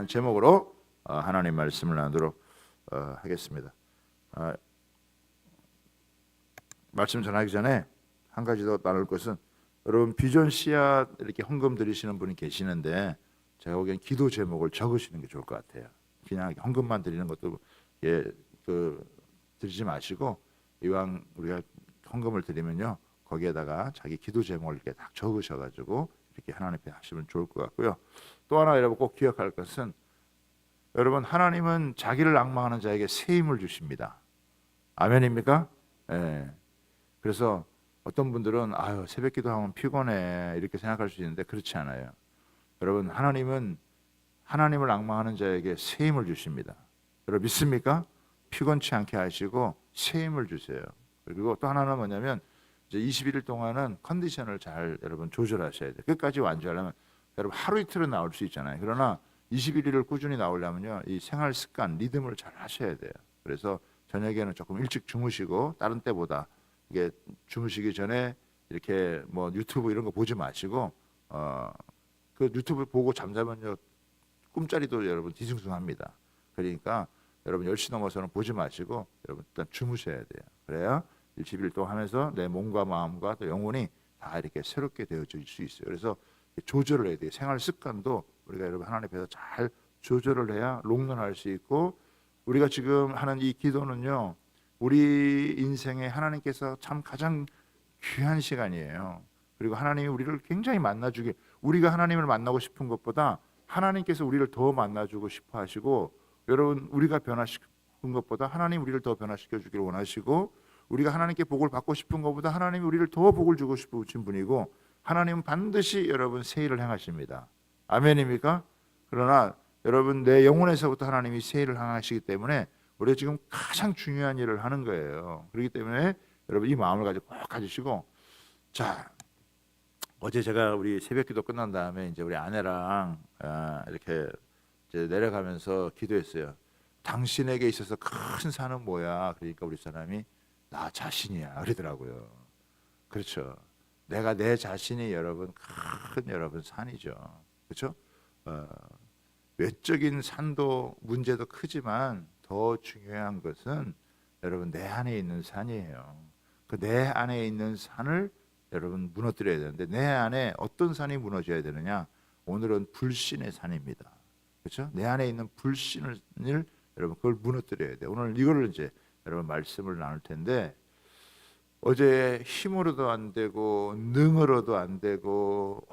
하는 제목으로 하나님 말씀을 나누도록 하겠습니다. 말씀 전하기 전에 한 가지 더 나눌 것은, 여러분 비전 씨앗 이렇게 헌금 드리시는 분이 계시는데 제가 보기엔 기도 제목을 적으시는 게 좋을 것 같아요. 그냥 헌금만 드리는 것도 드리지 마시고, 이왕 우리가 헌금을 드리면요, 거기에다가 자기 기도 제목을 이렇게 딱 적으셔가지고 이렇게 하나님 앞에 하시면 좋을 것 같고요. 또 하나 여러분 꼭 기억할 것은, 여러분 하나님은 자기를 앙망하는 자에게 새 힘을 주십니다. 아멘입니까? 예. 그래서 어떤 분들은 아유 새벽기도 하면 피곤해 이렇게 생각할 수 있는데 그렇지 않아요. 여러분 하나님은 하나님을 앙망하는 자에게 새 힘을 주십니다. 여러분 믿습니까? 피곤치 않게 하시고 새 힘을 주세요. 그리고 또 하나는 뭐냐면, 이제 21일 동안은 컨디션을 잘 여러분 조절하셔야 돼요. 끝까지 완주하려면 여러분 하루 이틀은 나올 수 있잖아요. 그러나 21일을 꾸준히 나오려면요, 이 생활 습관 리듬을 잘 하셔야 돼요. 그래서 저녁에는 조금 일찍 주무시고, 다른 때보다 이게 주무시기 전에 이렇게 뭐 유튜브 이런 거 보지 마시고, 그 유튜브 보고 잠자면요 꿈자리도 여러분 뒤숭숭합니다. 그러니까 여러분 10시 넘어서는 보지 마시고 여러분 일단 주무셔야 돼요. 그래야 21일 동안 하면서 내 몸과 마음과 또 영혼이 다 이렇게 새롭게 되어질 수 있어요. 그래서 조절을 해야 돼요. 생활 습관도 우리가 여러분 하나님 앞에서 잘 조절을 해야 롱런할 수 있고, 우리가 지금 하는 이 기도는요, 우리 인생에 하나님께서 참 가장 귀한 시간이에요. 그리고 하나님이 우리를 굉장히 만나주기, 우리가 하나님을 만나고 싶은 것보다 하나님께서 우리를 더 만나주고 싶어 하시고, 여러분 우리가 변화시킨 것보다 하나님 우리를 더 변화시켜 주기를 원하시고, 우리가 하나님께 복을 받고 싶은 것보다 하나님이 우리를 더 복을 주고 싶으신 분이고, 하나님은 반드시 여러분 새 일을 행하십니다. 아멘입니까? 그러나 여러분 내 영혼에서부터 하나님이 새 일을 행하시기 때문에 우리가 지금 가장 중요한 일을 하는 거예요. 그렇기 때문에 여러분 이 마음을 가지고 꼭 가지시고, 자 어제 제가 우리 새벽기도 끝난 다음에 이제 우리 아내랑 이렇게 이제 내려가면서 기도했어요. 당신에게 있어서 큰 산은 뭐야? 그러니까 우리 사람이 나 자신이야 그러더라고요. 그렇죠. 내가 내 자신이 여러분 큰 여러분 산이죠. 그렇죠? 외적인 산도 문제도 크지만 더 중요한 것은 여러분 내 안에 있는 산이에요. 그 내 안에 있는 산을 여러분 무너뜨려야 되는데, 내 안에 어떤 산이 무너져야 되느냐? 오늘은 불신의 산입니다. 그렇죠? 내 안에 있는 불신을 여러분 그걸 무너뜨려야 돼. 오늘 이거를 이제 여러분 말씀을 나눌 텐데, 어제 힘으로도 안 되고 능으로도 안 되고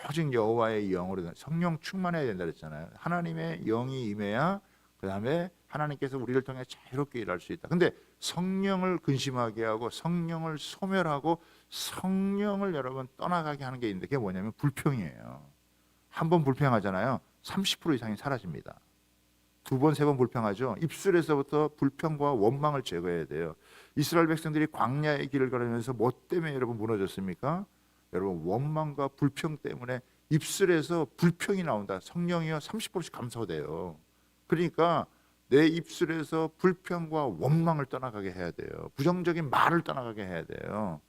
오직 여호와의 영으로, 성령 충만해야 된다 그랬잖아요. 하나님의 영이 임해야 그 다음에 하나님께서 우리를 통해 자유롭게 일할 수 있다. 근데 성령을 근심하게 하고 성령을 소멸하고 성령을 여러분 떠나가게 하는 게 있는데, 그게 뭐냐면 불평이에요. 한 번 불평하잖아요, 30% 이상이 사라집니다. 두 번, 세 번 불평하죠. 입술에서부터 불평과 원망을 제거해야 돼요. 이스라엘 백성들이 광야의 길을 걸으면서 뭐 때문에 여러분 무너졌습니까? 여러분 원망과 불평 때문에 입술에서 불평이 나온다. 성령이요 30%씩 감소돼요. 그러니까 내 입술에서 불평과 원망을 떠나가게 해야 돼요. 부정적인 말을 떠나가게 해야 돼요.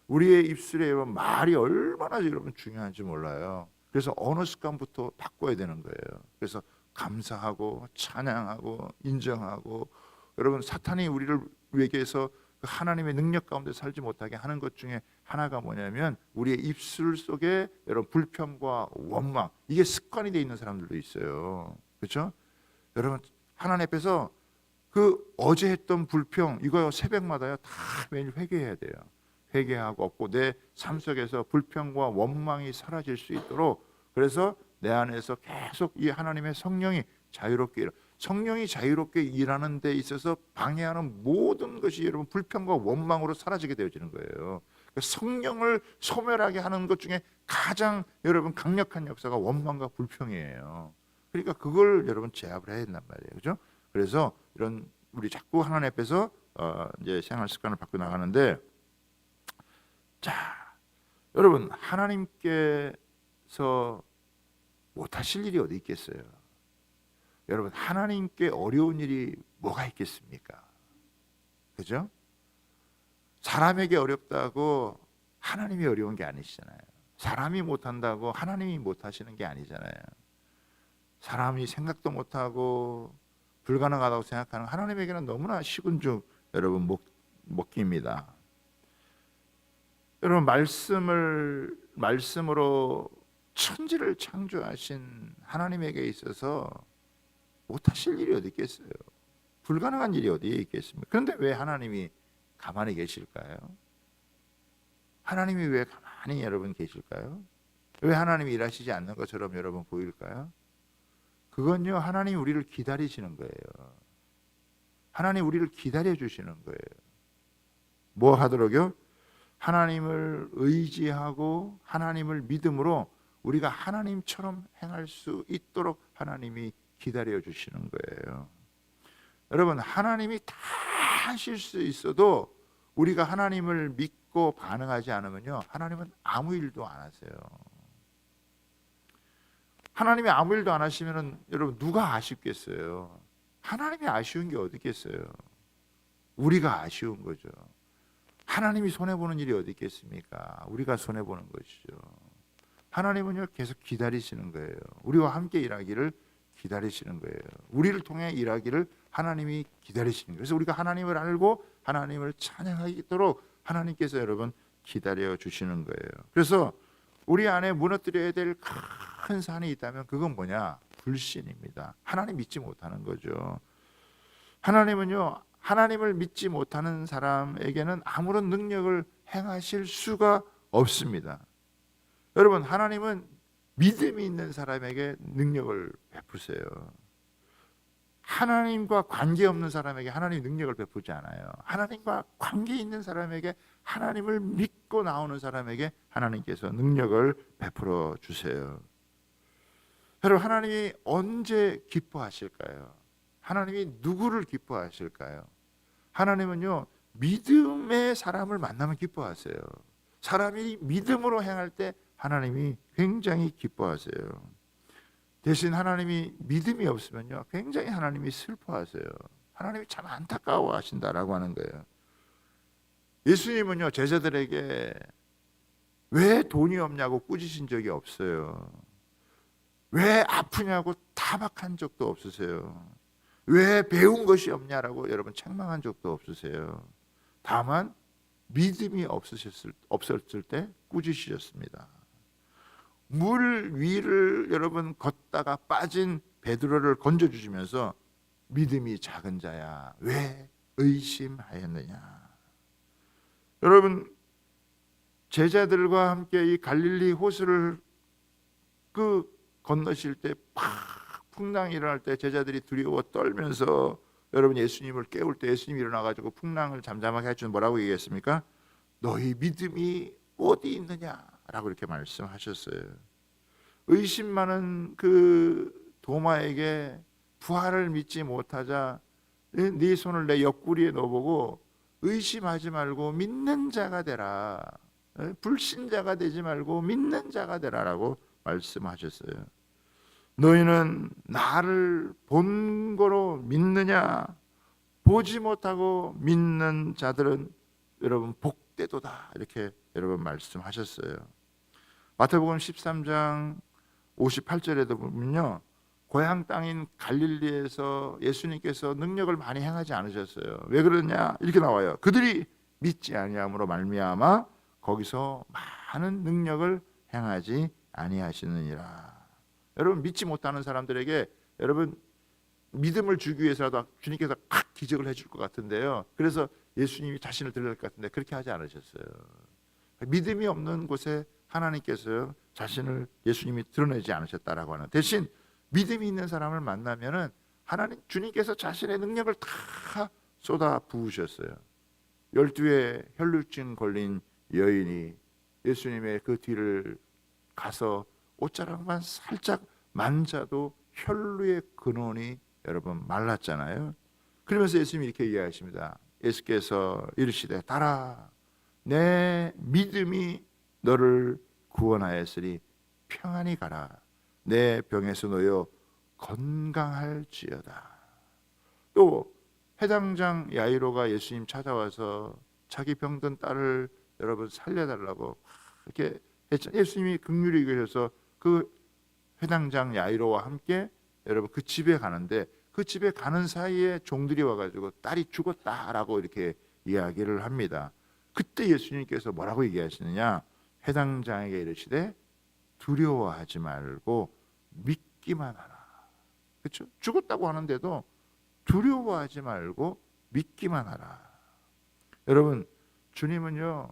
우리의 입술에 말이 얼마나 여러분 중요한지 몰라요. 그래서 언어 습관부터 바꿔야 되는 거예요. 그래서 감사하고 찬양하고 인정하고, 여러분 사탄이 우리를 위해서 하나님의 능력 가운데 살지 못하게 하는 것 중에 하나가 뭐냐면, 우리의 입술 속에 여러분 불평과 원망, 이게 습관이 돼 있는 사람들도 있어요. 그렇죠? 여러분 하나님 앞에서 그 어제 했던 불평 이거 새벽마다요 다 매일 회개해야 돼요. 회개하고 없고 내 삶 속에서 불평과 원망이 사라질 수 있도록, 그래서 내 안에서 계속 이 하나님의 성령이 자유롭게 성령이 자유롭게 일하는 데 있어서 방해하는 모든 것이 여러분 불평과 원망으로 사라지게 되어지는 거예요. 성령을 소멸하게 하는 것 중에 가장 여러분 강력한 역사가 원망과 불평이에요. 그러니까 그걸 여러분 제압을 해야 된단 말이에요. 그죠? 그래서 이런 우리 자꾸 하나님 앞에서 이제 생활 습관을 바꿔 나가는데, 자 여러분 하나님께서 못하실 일이 어디 있겠어요? 여러분 하나님께 어려운 일이 뭐가 있겠습니까? 그죠? 사람에게 어렵다고 하나님이 어려운 게 아니시잖아요. 사람이 못한다고 하나님이 못하시는 게 아니잖아요. 사람이 생각도 못하고 불가능하다고 생각하는 하나님에게는 너무나 시군죽 여러분 먹기입니다. 여러분 말씀으로 천지를 창조하신 하나님에게 있어서 못하실 일이 어디 있겠어요? 불가능한 일이 어디에 있겠습니까? 그런데 왜 하나님이 가만히 계실까요? 하나님이 왜 가만히 여러분 계실까요? 왜 하나님이 일하시지 않는 것처럼 여러분 보일까요? 그건요, 하나님 우리를 기다리시는 거예요. 하나님 우리를 기다려 주시는 거예요. 뭐 하도록요? 하나님을 의지하고 하나님을 믿음으로 우리가 하나님처럼 행할 수 있도록 하나님이 기다려 주시는 거예요. 여러분, 하나님이 다 하실 수 있어도 우리가 하나님을 믿고 반응하지 않으면요, 하나님은 아무 일도 안 하세요. 하나님이 아무 일도 안 하시면은 여러분 누가 아쉽겠어요? 하나님이 아쉬운 게 어디 있겠어요? 우리가 아쉬운 거죠. 하나님이 손해보는 일이 어디 있겠습니까? 우리가 손해보는 것이죠. 하나님은요 계속 기다리시는 거예요. 우리와 함께 일하기를 기다리시는 거예요. 우리를 통해 일하기를 하나님이 기다리시는 거예요. 그래서 우리가 하나님을 알고 하나님을 찬양하도록 하나님께서 여러분 기다려 주시는 거예요. 그래서 우리 안에 무너뜨려야 될 큰 산이 있다면 그건 뭐냐? 불신입니다. 하나님 믿지 못하는 거죠. 하나님은요, 하나님을 믿지 못하는 사람에게는 아무런 능력을 행하실 수가 없습니다. 여러분, 하나님은 믿음이 있는 사람에게 능력을 베푸세요. 하나님과 관계없는 사람에게 하나님 능력을 베푸지 않아요. 하나님과 관계 있는 사람에게, 하나님을 믿고 나오는 사람에게 하나님께서 능력을 베풀어 주세요. 여러분, 하나님이 언제 기뻐하실까요? 하나님이 누구를 기뻐하실까요? 하나님은요, 믿음의 사람을 만나면 기뻐하세요. 사람이 믿음으로 행할 때 하나님이 굉장히 기뻐하세요. 대신 하나님이 믿음이 없으면요, 굉장히 하나님이 슬퍼하세요. 하나님이 참 안타까워하신다라고 하는 거예요. 예수님은요, 제자들에게 왜 돈이 없냐고 꾸짖으신 적이 없어요. 왜 아프냐고 타박한 적도 없으세요. 왜 배운 것이 없냐라고 여러분 책망한 적도 없으세요. 다만 믿음이 없었을 때 꾸짖으셨습니다. 물 위를 여러분 걷다가 빠진 베드로를 건져주시면서 믿음이 작은 자야 왜 의심하였느냐. 여러분, 제자들과 함께 이 갈릴리 호수를 건너실 때 풍랑이 일어날 때 제자들이 두려워 떨면서 여러분 예수님을 깨울 때 예수님이 일어나가지고 풍랑을 잠잠하게 해주는 뭐라고 얘기했습니까? 너희 믿음이 어디 있느냐라고 이렇게 말씀하셨어요. 의심 많은 그 도마에게 부활을 믿지 못하자 네 손을 내 옆구리에 넣어보고 의심하지 말고 믿는 자가 되라. 불신자가 되지 말고 믿는 자가 되라라고 말씀하셨어요. 너희는 나를 본 거로 믿느냐? 보지 못하고 믿는 자들은 여러분 복되도다. 이렇게 여러분 말씀하셨어요. 마태복음 13장 58절에도 보면요, 고향 땅인 갈릴리에서 예수님께서 능력을 많이 행하지 않으셨어요. 왜 그러냐? 이렇게 나와요. 그들이 믿지 아니함으로 말미암아 거기서 많은 능력을 행하지 아니하시느니라. 여러분, 믿지 못하는 사람들에게 여러분 믿음을 주기 위해서라도 주님께서 기적을 해줄 것 같은데요. 그래서 예수님이 자신을 드러낼 것 같은데 그렇게 하지 않으셨어요. 믿음이 없는 곳에 하나님께서 자신을 예수님이 드러내지 않으셨다라고 하는, 대신 믿음이 있는 사람을 만나면은 하나님 주님께서 자신의 능력을 다 쏟아 부으셨어요. 12의 혈루증 걸린 여인이 예수님의 그 뒤를 가서 옷자락만 살짝 만져도 혈루의 근원이 여러분 말랐잖아요. 그러면서 예수님이 이렇게 이야기하십니다. 예수께서 이르시되 따라 내 믿음이 너를 구원하였으니 평안히 가라. 내 병에서 놓여 건강할지어다. 또 회당장 야이로가 예수님 찾아와서 자기 병든 딸을 여러분 살려달라고 이렇게 했죠. 예수님이 긍휼히 여기셔서 그 회당장 야이로와 함께 여러분 그 집에 가는데 그 집에 가는 사이에 종들이 와가지고 딸이 죽었다라고 이렇게 이야기를 합니다. 그때 예수님께서 뭐라고 얘기하시느냐? 해당 장에게 이르시되 두려워하지 말고 믿기만 하라. 그렇죠? 죽었다고 하는데도 두려워하지 말고 믿기만 하라. 여러분, 주님은요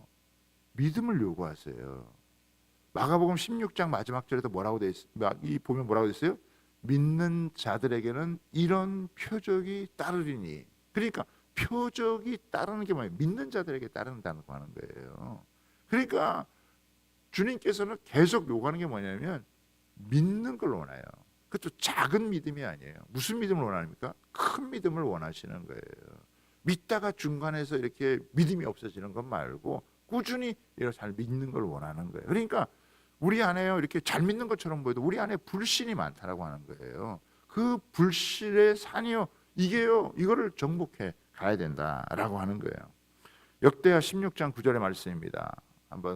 믿음을 요구하세요. 마가복음 16장 마지막 절에도 뭐라고 돼 있어요? 이 보면 뭐라고 돼 있어요? 믿는 자들에게는 이런 표적이 따르리니. 그러니까 표적이 따르는 게 뭐예요? 믿는 자들에게 따른다고 하는 거예요. 그러니까 주님께서는 계속 요구하는 게 뭐냐면 믿는 걸 원해요. 그것도 작은 믿음이 아니에요. 무슨 믿음을 원합니까? 큰 믿음을 원하시는 거예요. 믿다가 중간에서 이렇게 믿음이 없어지는 것 말고 꾸준히 이렇게 잘 믿는 걸 원하는 거예요. 그러니까 우리 안에요 이렇게 잘 믿는 것처럼 보여도 우리 안에 불신이 많다라고 하는 거예요. 그 불신의 산이요 이게요 이거를 정복해 가야 된다라고 하는 거예요. 역대하 16장 9절의 말씀입니다.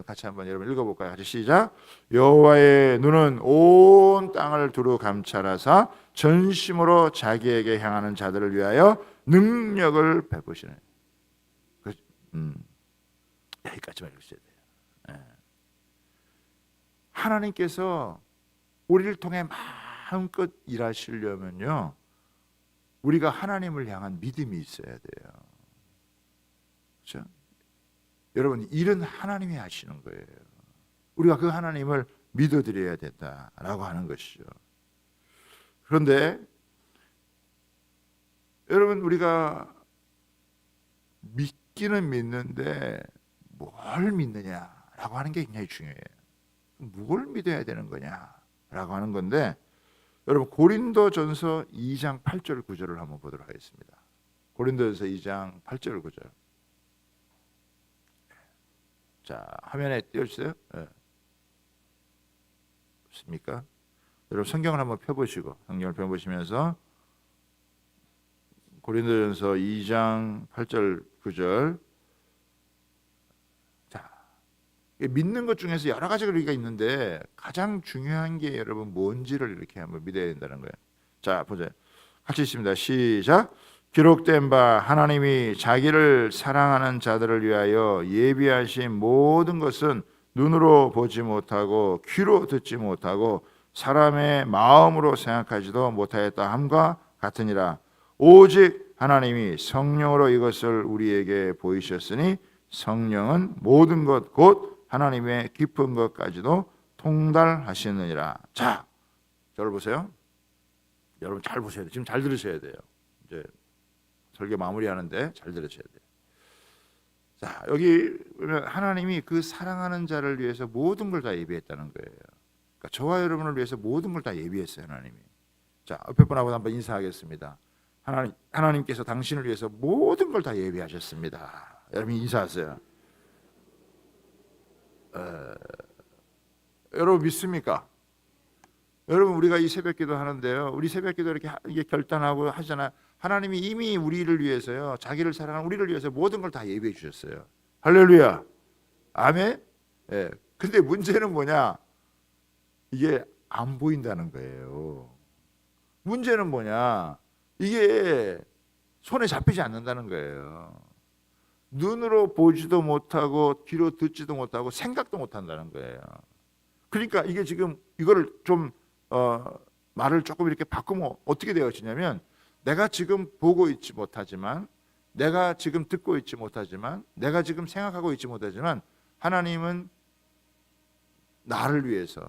같이 한번 여러분 읽어볼까요? 같이 시작. 여호와의 눈은 온 땅을 두루 감찰하사 전심으로 자기에게 향하는 자들을 위하여 능력을 베푸시네. 여기까지만 읽으셔야 돼요. 하나님께서 우리를 통해 마음껏 일하시려면요 우리가 하나님을 향한 믿음이 있어야 돼요. 그렇죠? 여러분 일은 하나님이 하시는 거예요. 우리가 그 하나님을 믿어드려야 된다라고 하는 것이죠. 그런데 여러분 우리가 믿기는 믿는데 뭘 믿느냐라고 하는 게 굉장히 중요해요. 뭘 믿어야 되는 거냐라고 하는 건데 여러분 고린도전서 2장 8절 9절을 한번 보도록 하겠습니다. 고린도전서 2장 8절 9절. 자 화면에 띄워주세요. 네. 없습니까? 여러분 성경을 한번 펴보시고 성경을 펴보시면서 고린도전서 2장 8절 9절. 자 믿는 것 중에서 여러 가지가 있는데 가장 중요한 게 여러분 뭔지를 이렇게 한번 믿어야 된다는 거예요. 자 보세요. 같이 있습니다. 시작. 기록된 바 하나님이 자기를 사랑하는 자들을 위하여 예비하신 모든 것은 눈으로 보지 못하고 귀로 듣지 못하고 사람의 마음으로 생각하지도 못하였다 함과 같으니라. 오직 하나님이 성령으로 이것을 우리에게 보이셨으니 성령은 모든 것 곧 하나님의 깊은 것까지도 통달하시느니라. 자, 저를 보세요. 여러분 잘 보셔야 돼요. 지금 잘 들으셔야 돼요. 이제 설교 마무리하는데 잘 들으셔야 돼요. 자, 여기 보면 하나님이 그 사랑하는 자를 위해서 모든 걸 다 예비했다는 거예요. 그러니까 저와 여러분을 위해서 모든 걸 다 예비했어요, 하나님이. 자, 옆에 분하고 한번 인사하겠습니다. 하나님께서 당신을 위해서 모든 걸 다 예비하셨습니다. 여러분 인사하세요. 여러분 믿습니까? 여러분 우리가 이 새벽기도 하는데요. 우리 새벽기도 이렇게 결단하고 하잖아요. 하나님이 이미 우리를 위해서요. 자기를 사랑하는 우리를 위해서 모든 걸 다 예비해 주셨어요. 할렐루야. 아멘. 예. 근데 문제는 뭐냐? 이게 안 보인다는 거예요. 문제는 뭐냐? 이게 손에 잡히지 않는다는 거예요. 눈으로 보지도 못하고 귀로 듣지도 못하고 생각도 못한다는 거예요. 그러니까 이게 지금 이거를 좀 말을 조금 이렇게 바꾸면 어떻게 되어지냐면 내가 지금 보고 있지 못하지만 내가 지금 듣고 있지 못하지만 내가 지금 생각하고 있지 못하지만 하나님은 나를 위해서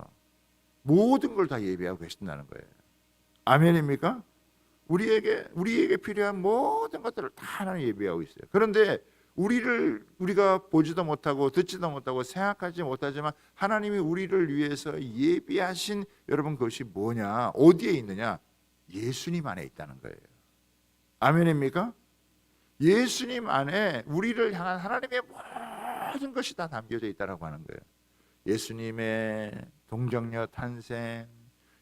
모든 걸 다 예비하고 계신다는 거예요. 아멘입니까? 우리에게 필요한 모든 것들을 다 하나님 예비하고 있어요. 그런데 우리가 보지도 못하고 듣지도 못하고 생각하지 못하지만 하나님이 우리를 위해서 예비하신 여러분 그것이 뭐냐? 어디에 있느냐? 예수님 안에 있다는 거예요. 아멘입니까? 예수님 안에 우리를 향한 하나님의 모든 것이 다 담겨져 있다라고 하는 거예요. 예수님의 동정녀 탄생,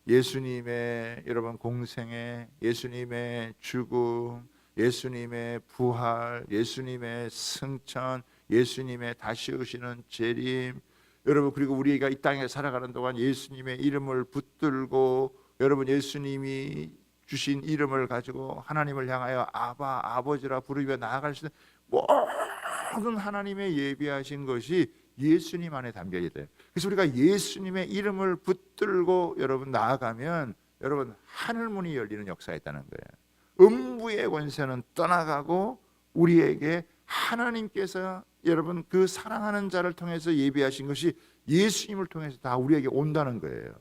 예수님의 여러분 공생애, 예수님의 죽음, 예수님의 부활, 예수님의 승천, 예수님의 다시 오시는 재림, 여러분 그리고 우리가 이 땅에 살아가는 동안 예수님의 이름을 붙들고 여러분 예수님이 주신 이름을 가지고 하나님을 향하여 아바, 아버지라 부르며 나아갈 수 있는 모든 하나님의 예비하신 것이 예수님 안에 담겨 있대요. 그래서 우리가 예수님의 이름을 붙들고 여러분 나아가면 여러분 하늘 문이 열리는 역사가 있다는 거예요. 음부의 권세는 떠나가고 우리에게 하나님께서 여러분 그 사랑하는 자를 통해서 예비하신 것이 예수님을 통해서 다 우리에게 온다는 거예요.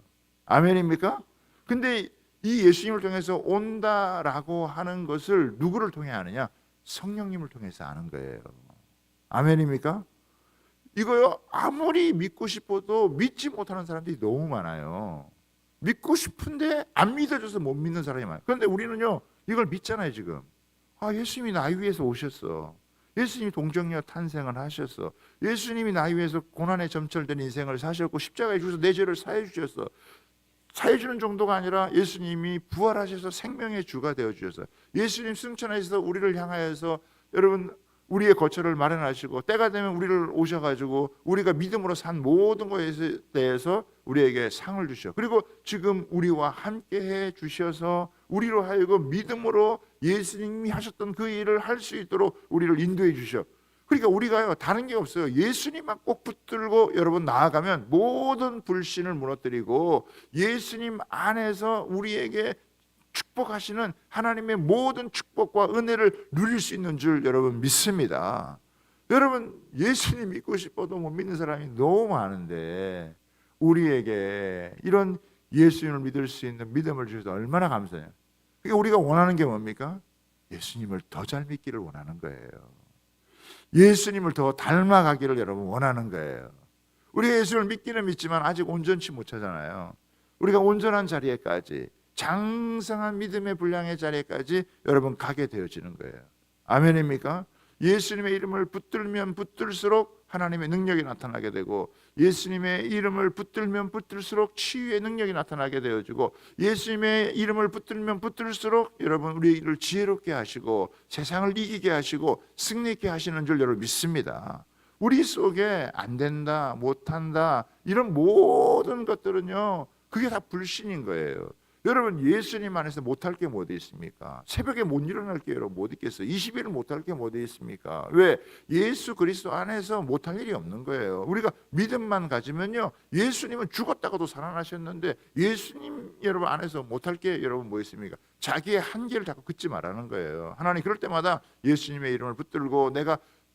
아멘입니까? 근데 이 예수님을 통해서 온다라고 하는 것을 누구를 통해 하느냐? 성령님을 통해서 아는 거예요. 아멘입니까? 이거요, 아무리 믿고 싶어도 믿지 못하는 사람들이 너무 많아요. 믿고 싶은데 안 믿어줘서 못 믿는 사람이 많아요. 그런데 우리는요, 이걸 믿잖아요. 지금 예수님이 나 위해서 오셨어. 예수님이 동정녀 탄생을 하셨어. 예수님이 나 위해서 고난에 점철된 인생을 사셨고 십자가에 죽어서 내 죄를 사해 주셨어. 사해 주는 정도가 아니라 예수님이 부활하셔서 생명의 주가 되어 주셔서 예수님 승천하셔서 우리를 향하여서 여러분 우리의 거처를 마련하시고 때가 되면 우리를 오셔가지고 우리가 믿음으로 산 모든 것에 대해서 우리에게 상을 주셔. 그리고 지금 우리와 함께해 주셔서 우리로 하여금 믿음으로 예수님이 하셨던 그 일을 할 수 있도록 우리를 인도해 주셔. 그러니까 우리가요 다른 게 없어요. 예수님만 꼭 붙들고 여러분 나아가면 모든 불신을 무너뜨리고 예수님 안에서 우리에게 축복하시는 하나님의 모든 축복과 은혜를 누릴 수 있는 줄 여러분 믿습니다. 여러분 예수님 믿고 싶어도 못 믿는 사람이 너무 많은데 우리에게 이런 예수님을 믿을 수 있는 믿음을 주셔서 얼마나 감사해요. 그러니까 우리가 원하는 게 뭡니까? 예수님을 더 잘 믿기를 원하는 거예요. 예수님을 더 닮아가기를 여러분 원하는 거예요. 우리가 예수님을 믿기는 믿지만 아직 온전치 못하잖아요. 우리가 온전한 자리에까지 장성한 믿음의 분량의 자리에까지 여러분 가게 되어지는 거예요. 아멘입니까? 예수님의 이름을 붙들면 붙들수록 하나님의 능력이 나타나게 되고 예수님의 이름을 붙들면 붙들수록 치유의 능력이 나타나게 되어지고 예수님의 이름을 붙들면 붙들수록 여러분 우리를 지혜롭게 하시고 세상을 이기게 하시고 승리케 하시는 줄 여러분 믿습니다. 우리 속에 안 된다 못한다 이런 모든 것들은요 그게 다 불신인 거예요. 여러분 예수님 안에서 못할 게 뭐 있습니까? 새벽에 못 일어날 게 여러분 못 있겠어요? 20일을 못할 게 뭐 있습니까? 왜? 예수 그리스도 안에서 못할 일이 없는 거예요. 우리가 믿음만 가지면요 예수님은 죽었다가도 살아나셨는데 예수님 여러분 안에서 못할 게 여러분 뭐 있습니까? 자기의 한계를 자꾸 긋지 말라는 거예요. 하나님 그럴 때마다 예수님의 이름을 붙들고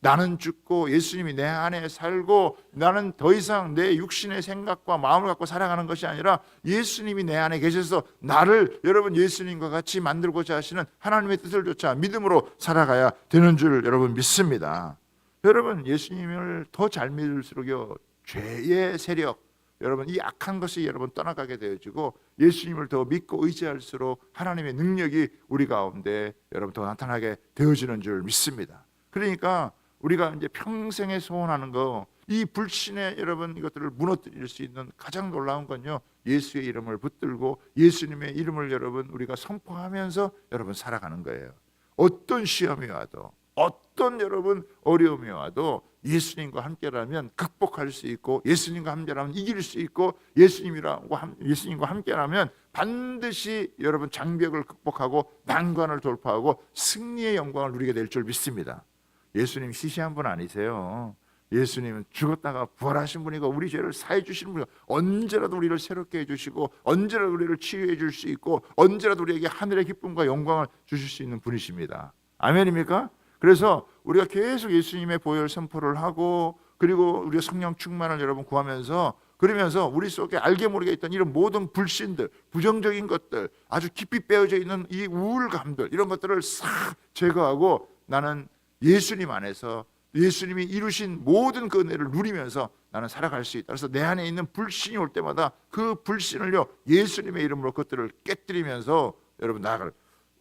나는 죽고 예수님이 내 안에 살고 나는 더 이상 내 육신의 생각과 마음을 갖고 살아가는 것이 아니라 예수님이 내 안에 계셔서 나를 여러분 예수님과 같이 만들고자 하시는 하나님의 뜻을 쫓아 믿음으로 살아가야 되는 줄 여러분 믿습니다. 여러분 예수님을 더 잘 믿을수록요 죄의 세력 여러분 이 악한 것이 여러분 떠나가게 되어지고 예수님을 더 믿고 의지할수록 하나님의 능력이 우리 가운데 여러분 더 나타나게 되어지는 줄 믿습니다. 그러니까 우리가 이제 평생에 소원하는 거 이 불신의 여러분 이것들을 무너뜨릴 수 있는 가장 놀라운 건요 예수의 이름을 붙들고 예수님의 이름을 여러분 우리가 선포하면서 여러분 살아가는 거예요. 어떤 시험이 와도 어떤 여러분 어려움이 와도 예수님과 함께라면 극복할 수 있고 예수님과 함께라면 이길 수 있고 예수님과 함께라면 반드시 여러분 장벽을 극복하고 난관을 돌파하고 승리의 영광을 누리게 될 줄 믿습니다. 예수님 시시한 분 아니세요. 예수님은 죽었다가 부활하신 분이고 우리 죄를 사해 주시는 분이고 언제라도 우리를 새롭게 해주시고 언제라도 우리를 치유해 줄 수 있고 언제라도 우리에게 하늘의 기쁨과 영광을 주실 수 있는 분이십니다. 아멘입니까? 그래서 우리가 계속 예수님의 보혈 선포를 하고 그리고 우리가 성령 충만을 여러분 구하면서 그러면서 우리 속에 알게 모르게 있던 이런 모든 불신들 부정적인 것들 아주 깊이 빼어져 있는 이 우울감들 이런 것들을 싹 제거하고 나는 예수님 안에서 예수님이 이루신 모든 그 은혜를 누리면서 나는 살아갈 수 있다. 그래서 내 안에 있는 불신이 올 때마다 그 불신을요 예수님의 이름으로 그것들을 깨뜨리면서 여러분 나아갈.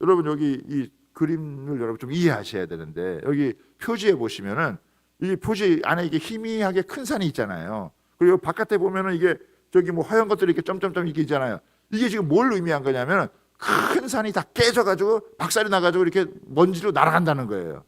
여러분 여기 이 그림을 여러분 좀 이해하셔야 되는데 여기 표지에 보시면은 이 표지 안에 이게 희미하게 큰 산이 있잖아요. 그리고 바깥에 보면은 이게 저기 뭐 하얀 것들이 이렇게 점점점 이렇게 있잖아요. 이게 지금 뭘 의미한 거냐면은 큰 산이 다 깨져가지고 박살이 나가지고 이렇게 먼지로 날아간다는 거예요.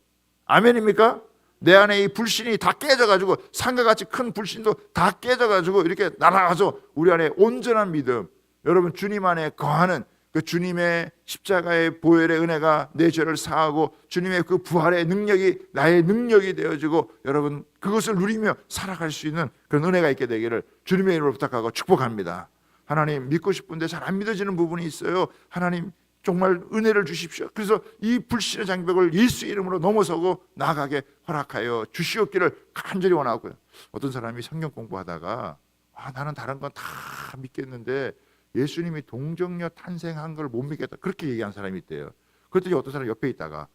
아멘입니까? 내 안에 이 불신이 다 깨져가지고 산과 같이 큰 불신도 다 깨져가지고 이렇게 날아가서 우리 안에 온전한 믿음 여러분 주님 안에 거하는 그 주님의 십자가의 보혈의 은혜가 내 죄를 사하고 주님의 그 부활의 능력이 나의 능력이 되어지고 여러분 그것을 누리며 살아갈 수 있는 그런 은혜가 있게 되기를 주님의 이름으로 부탁하고 축복합니다. 하나님 믿고 싶은데 잘 안 믿어지는 부분이 있어요. 하나님 정말 은혜를 주십시오. 그래서 이 불신의 장벽을 예수 이름으로 넘어서고 나아가게 허락하여 주시옵기를 간절히 원하고요. 어떤 사람이 성경 공부하다가 나는 다른 건 다 믿겠는데 예수님이 동정녀 탄생한 걸 못 믿겠다 그렇게 얘기한 사람이 있대요. 그랬더니 어떤 사람이 옆에 있다가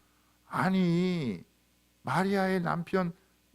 아니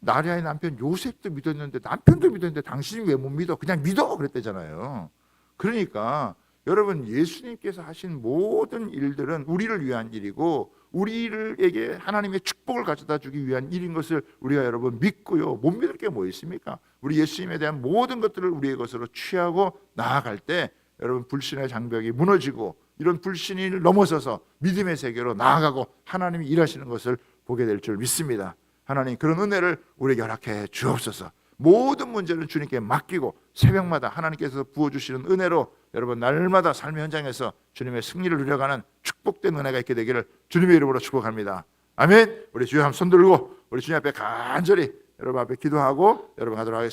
마리아의 남편 요셉도 믿었는데 남편도 믿었는데 당신이 왜 못 믿어? 그냥 믿어 그랬대잖아요. 그러니까 여러분 예수님께서 하신 모든 일들은 우리를 위한 일이고 우리에게 하나님의 축복을 가져다 주기 위한 일인 것을 우리가 여러분 믿고요. 못 믿을 게 뭐 있습니까? 우리 예수님에 대한 모든 것들을 우리의 것으로 취하고 나아갈 때 여러분 불신의 장벽이 무너지고 이런 불신을 넘어서서 믿음의 세계로 나아가고 하나님이 일하시는 것을 보게 될 줄 믿습니다. 하나님 그런 은혜를 우리에게 허락해 주옵소서. 모든 문제는 주님께 맡기고 새벽마다 하나님께서 부어주시는 은혜로 여러분 날마다 삶의 현장에서 주님의 승리를 누려가는 축복된 은혜가 있게 되기를 주님의 이름으로 축복합니다. 아멘. 우리 주여 한번 손 들고 우리 주님 앞에 간절히 여러분 앞에 기도하고 여러분 가도록 하겠습니다.